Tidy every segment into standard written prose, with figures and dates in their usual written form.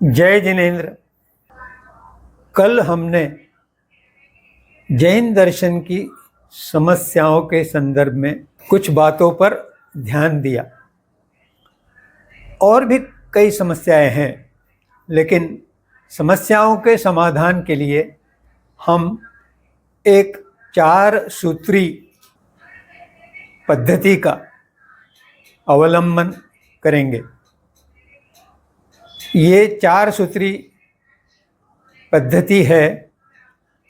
जय जिनेन्द्र। कल हमने जैन दर्शन की समस्याओं के संदर्भ में कुछ बातों पर ध्यान दिया। और भी कई समस्याएं हैं, लेकिन समस्याओं के समाधान के लिए हम एक 4 सूत्री पद्धति का अवलंबन करेंगे। ये 4 सूत्री पद्धति है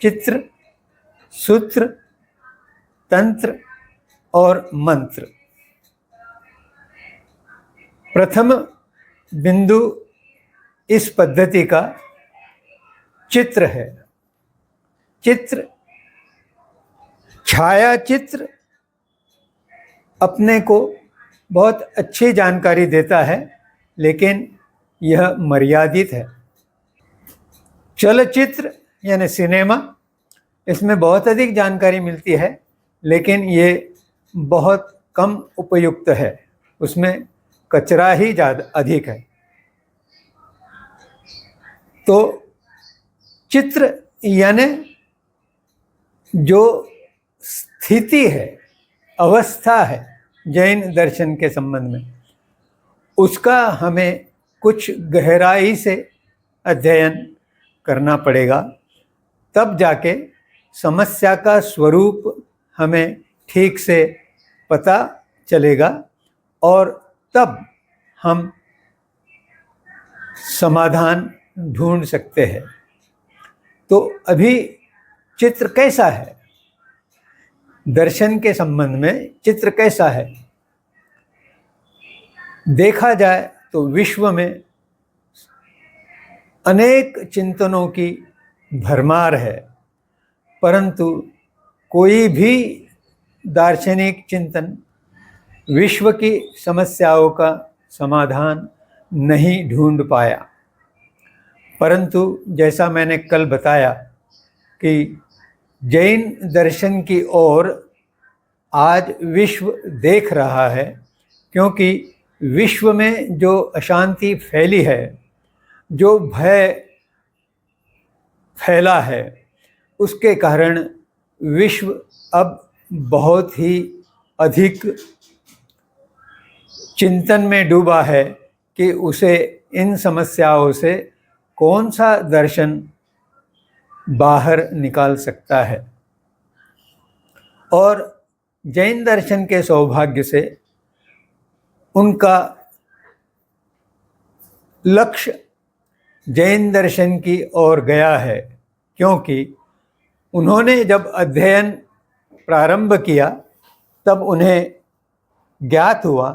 चित्र, सूत्र, तंत्र और मंत्र। प्रथम बिंदु इस पद्धति का चित्र है। चित्र, छाया चित्र अपने को बहुत अच्छी जानकारी देता है, लेकिन यह मर्यादित है। चलचित्र यानी सिनेमा, इसमें बहुत अधिक जानकारी मिलती है, लेकिन ये बहुत कम उपयुक्त है, उसमें कचरा ही ज़्यादा अधिक है। तो चित्र यानी जो स्थिति है, अवस्था है जैन दर्शन के संबंध में, उसका हमें कुछ गहराई से अध्ययन करना पड़ेगा, तब जाके समस्या का स्वरूप हमें ठीक से पता चलेगा और तब हम समाधान ढूंढ सकते हैं। तो अभी चित्र कैसा है? दर्शन के संबंध में चित्र कैसा है? देखा जाए तो विश्व में अनेक चिंतनों की भरमार है, परंतु कोई भी दार्शनिक चिंतन विश्व की समस्याओं का समाधान नहीं ढूंढ पाया। परंतु जैसा मैंने कल बताया कि जैन दर्शन की ओर आज विश्व देख रहा है, क्योंकि विश्व में जो अशांति फैली है, जो भय फैला है, उसके कारण विश्व अब बहुत ही अधिक चिंतन में डूबा है कि उसे इन समस्याओं से कौन सा दर्शन बाहर निकाल सकता है। और जैन दर्शन के सौभाग्य से उनका लक्ष्य जैन दर्शन की ओर गया है, क्योंकि उन्होंने जब अध्ययन प्रारंभ किया तब उन्हें ज्ञात हुआ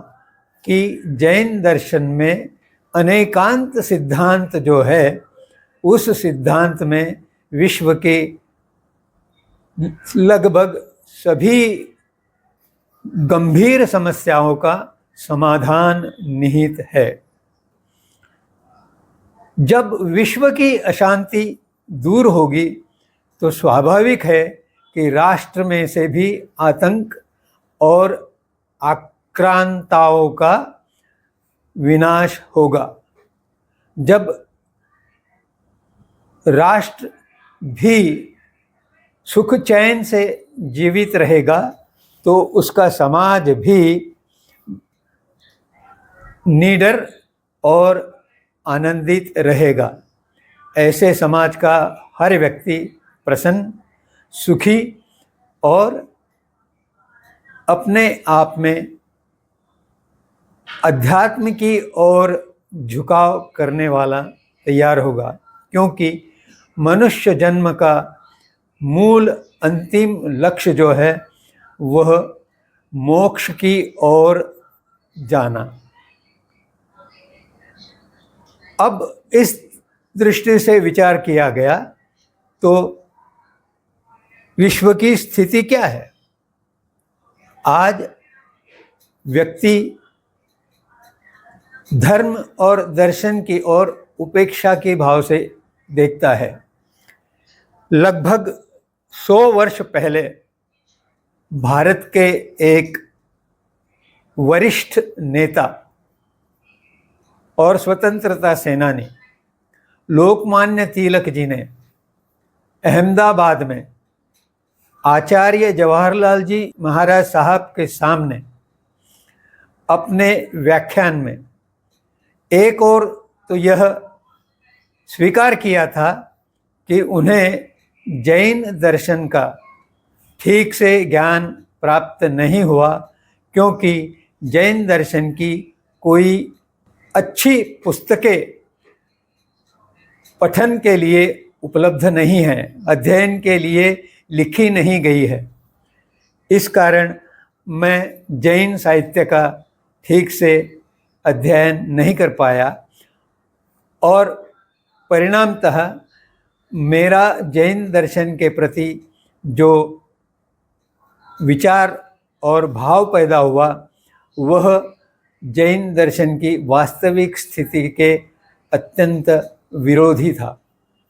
कि जैन दर्शन में अनेकांत सिद्धांत जो है, उस सिद्धांत में विश्व के लगभग सभी गंभीर समस्याओं का समाधान निहित है। जब विश्व की अशांति दूर होगी तो स्वाभाविक है कि राष्ट्र में से भी आतंक और आक्रांताओं का विनाश होगा। जब राष्ट्र भी सुख चैन से जीवित रहेगा तो उसका समाज भी निडर और आनंदित रहेगा। ऐसे समाज का हर व्यक्ति प्रसन्न, सुखी और अपने आप में अध्यात्म की ओर झुकाव करने वाला तैयार होगा, क्योंकि मनुष्य जन्म का मूल अंतिम लक्ष्य जो है वह मोक्ष की ओर जाना। अब इस दृष्टि से विचार किया गया तो विश्व की स्थिति क्या है? आज व्यक्ति धर्म और दर्शन की ओर उपेक्षा के भाव से देखता है। लगभग 100 वर्ष पहले भारत के एक वरिष्ठ नेता और स्वतंत्रता सेनानी लोकमान्य तिलक जी ने अहमदाबाद में आचार्य जवाहरलाल जी महाराज साहब के सामने अपने व्याख्यान में एक और तो यह स्वीकार किया था कि उन्हें जैन दर्शन का ठीक से ज्ञान प्राप्त नहीं हुआ, क्योंकि जैन दर्शन की कोई अच्छी पुस्तकें पठन के लिए उपलब्ध नहीं है, अध्ययन के लिए लिखी नहीं गई है। इस कारण मैं जैन साहित्य का ठीक से अध्ययन नहीं कर पाया और परिणामतः मेरा जैन दर्शन के प्रति जो विचार और भाव पैदा हुआ वह जैन दर्शन की वास्तविक स्थिति के अत्यंत विरोधी था।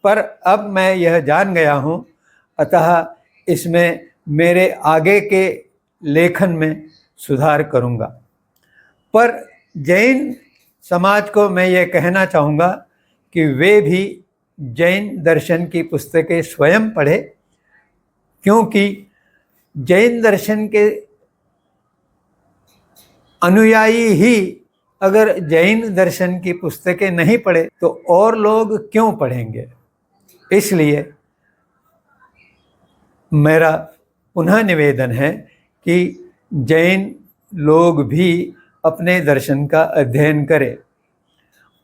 पर अब मैं यह जान गया हूँ, अतः इसमें मेरे आगे के लेखन में सुधार करूँगा। पर जैन समाज को मैं ये कहना चाहूँगा कि वे भी जैन दर्शन की पुस्तकें स्वयं पढ़े, क्योंकि जैन दर्शन के अनुयायी ही अगर जैन दर्शन की पुस्तकें नहीं पढ़े तो और लोग क्यों पढ़ेंगे। इसलिए मेरा पुनः निवेदन है कि जैन लोग भी अपने दर्शन का अध्ययन करें।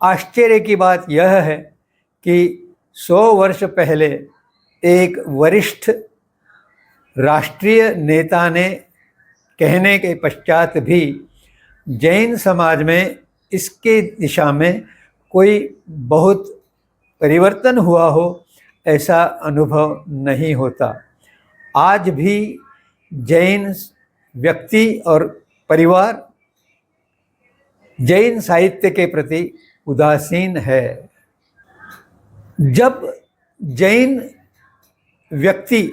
आश्चर्य की बात यह है कि 100 वर्ष पहले एक वरिष्ठ राष्ट्रीय नेता ने कहने के पश्चात भी जैन समाज में इसके दिशा में कोई बहुत परिवर्तन हुआ हो, ऐसा अनुभव नहीं होता। आज भी जैन व्यक्ति और परिवार जैन साहित्य के प्रति उदासीन है। जब जैन व्यक्ति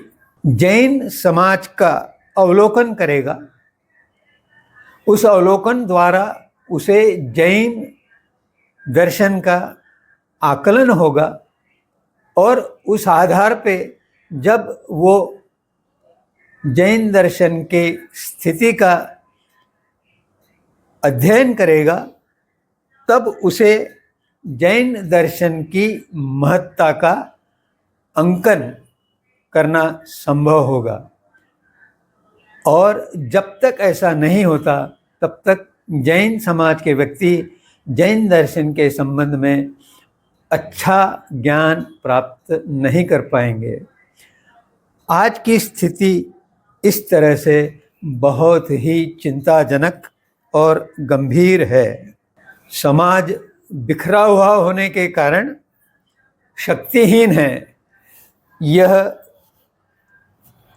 जैन समाज का अवलोकन करेगा, उस अवलोकन द्वारा उसे जैन दर्शन का आकलन होगा और उस आधार पे जब वो जैन दर्शन के स्थिति का अध्ययन करेगा, तब उसे जैन दर्शन की महत्ता का अंकन करना संभव होगा। और जब तक ऐसा नहीं होता तब तक जैन समाज के व्यक्ति जैन दर्शन के संबंध में अच्छा ज्ञान प्राप्त नहीं कर पाएंगे। आज की स्थिति इस तरह से बहुत ही चिंताजनक और गंभीर है। समाज बिखरा हुआ होने के कारण शक्तिहीन है। यह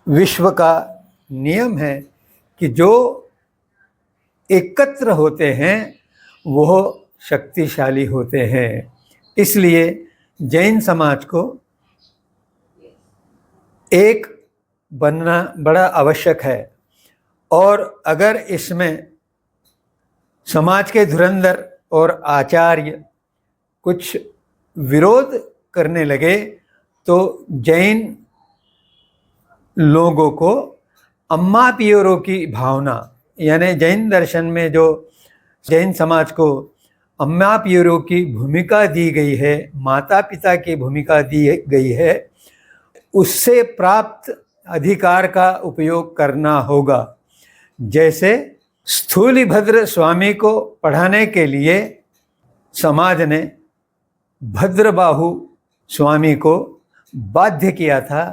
विश्व का नियम है कि जो एकत्र होते हैं वो शक्तिशाली होते हैं। इसलिए जैन समाज को एक बनना बड़ा आवश्यक है। और अगर इसमें समाज के धुरंधर और आचार्य कुछ विरोध करने लगे तो जैन लोगों को अम्मा पियोरो की भावना, यानी जैन दर्शन में जो जैन समाज को अम्मा पियोरो की भूमिका दी गई है, माता पिता की भूमिका दी गई है, उससे प्राप्त अधिकार का उपयोग करना होगा। जैसे स्थूलिभद्र स्वामी को पढ़ाने के लिए समाज ने भद्रबाहु स्वामी को बाध्य किया था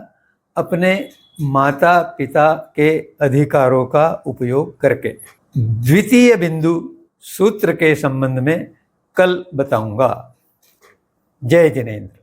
अपने माता पिता के अधिकारों का उपयोग करके। द्वितीय बिंदु सूत्र के संबंध में कल बताऊंगा। जय जिनेंद्र।